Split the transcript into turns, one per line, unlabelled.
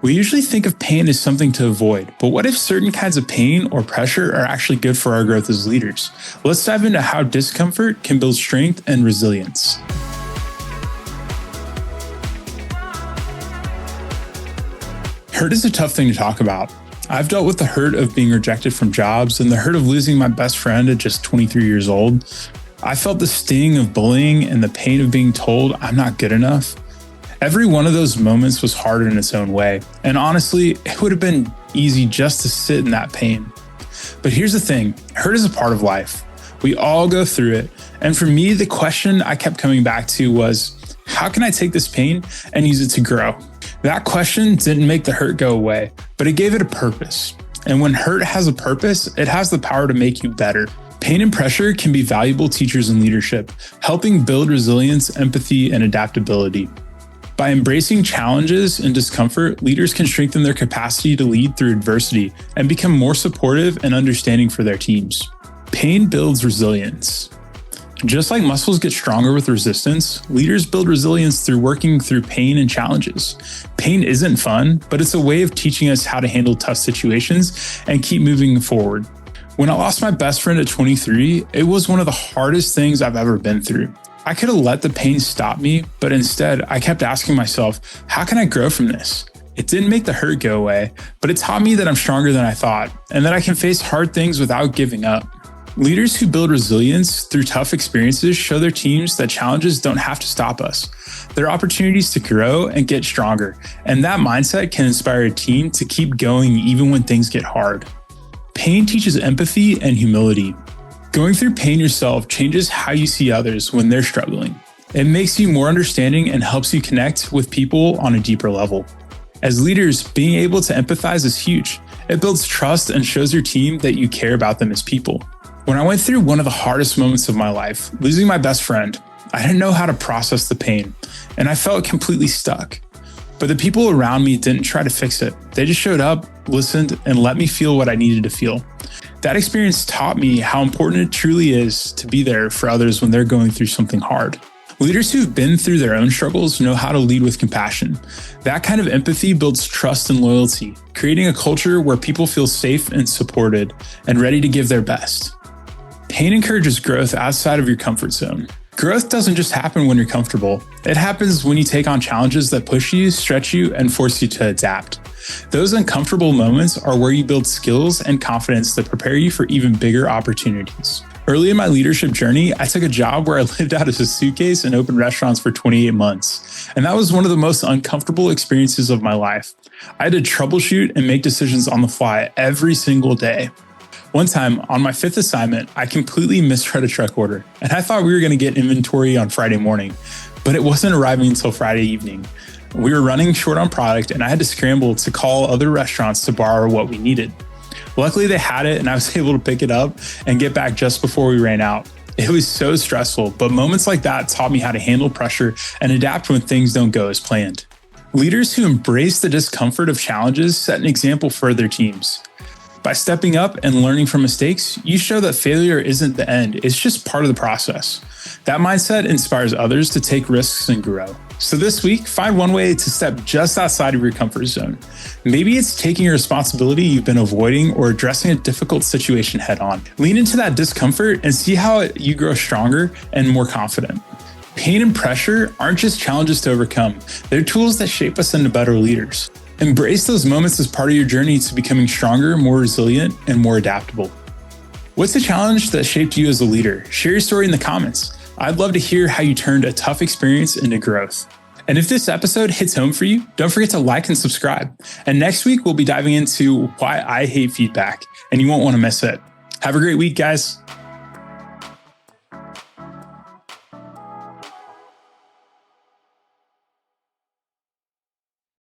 We usually think of pain as something to avoid, but what if certain kinds of pain or pressure are actually good for our growth as leaders? Let's dive into how discomfort can build strength and resilience. Hurt is a tough thing to talk about. I've dealt with the hurt of being rejected from jobs and the hurt of losing my best friend at just 23 years old. I felt the sting of bullying and the pain of being told I'm not good enough. Every one of those moments was hard in its own way, and honestly, it would have been easy just to sit in that pain. But here's the thing, hurt is a part of life. We all go through it, and for me, the question I kept coming back to was, how can I take this pain and use it to grow? That question didn't make the hurt go away, but it gave it a purpose. And when hurt has a purpose, it has the power to make you better. Pain and pressure can be valuable teachers in leadership, helping build resilience, empathy, and adaptability. By embracing challenges and discomfort, leaders can strengthen their capacity to lead through adversity and become more supportive and understanding for their teams. Pain builds resilience. Just like muscles get stronger with resistance, leaders build resilience through working through pain and challenges. Pain isn't fun, but it's a way of teaching us how to handle tough situations and keep moving forward. When I lost my best friend at 23, it was one of the hardest things I've ever been through. I could have let the pain stop me, but instead I kept asking myself, how can I grow from this? It didn't make the hurt go away, but it taught me that I'm stronger than I thought and that I can face hard things without giving up. Leaders who build resilience through tough experiences show their teams that challenges don't have to stop us. They're opportunities to grow and get stronger, and that mindset can inspire a team to keep going even when things get hard. Pain teaches empathy and humility. Going through pain yourself changes how you see others when they're struggling. It makes you more understanding and helps you connect with people on a deeper level. As leaders, being able to empathize is huge. It builds trust and shows your team that you care about them as people. When I went through one of the hardest moments of my life, losing my best friend, I didn't know how to process the pain, and I felt completely stuck. But the people around me didn't try to fix it. They just showed up, listened, and let me feel what I needed to feel. That experience taught me how important it truly is to be there for others when they're going through something hard. Leaders who've been through their own struggles know how to lead with compassion. That kind of empathy builds trust and loyalty, creating a culture where people feel safe and supported and ready to give their best. Pain encourages growth outside of your comfort zone. Growth doesn't just happen when you're comfortable. It happens when you take on challenges that push you, stretch you, and force you to adapt. Those uncomfortable moments are where you build skills and confidence that prepare you for even bigger opportunities. Early in my leadership journey, I took a job where I lived out of a suitcase and opened restaurants for 28 months. And that was one of the most uncomfortable experiences of my life. I had to troubleshoot and make decisions on the fly every single day. One time, on my 5th assignment, I completely misread a truck order, and I thought we were going to get inventory on Friday morning, but it wasn't arriving until Friday evening. We were running short on product, and I had to scramble to call other restaurants to borrow what we needed. Luckily, they had it, and I was able to pick it up and get back just before we ran out. It was so stressful, but moments like that taught me how to handle pressure and adapt when things don't go as planned. Leaders who embrace the discomfort of challenges set an example for their teams. By stepping up and learning from mistakes, you show that failure isn't the end, it's just part of the process. That mindset inspires others to take risks and grow. So this week, find one way to step just outside of your comfort zone. Maybe it's taking a responsibility you've been avoiding or addressing a difficult situation head on. Lean into that discomfort and see how you grow stronger and more confident. Pain and pressure aren't just challenges to overcome, they're tools that shape us into better leaders. Embrace those moments as part of your journey to becoming stronger, more resilient, and more adaptable. What's a challenge that shaped you as a leader? Share your story in the comments. I'd love to hear how you turned a tough experience into growth. And if this episode hits home for you, don't forget to like and subscribe. And next week, we'll be diving into why I hate feedback, and you won't want to miss it. Have a great week, guys.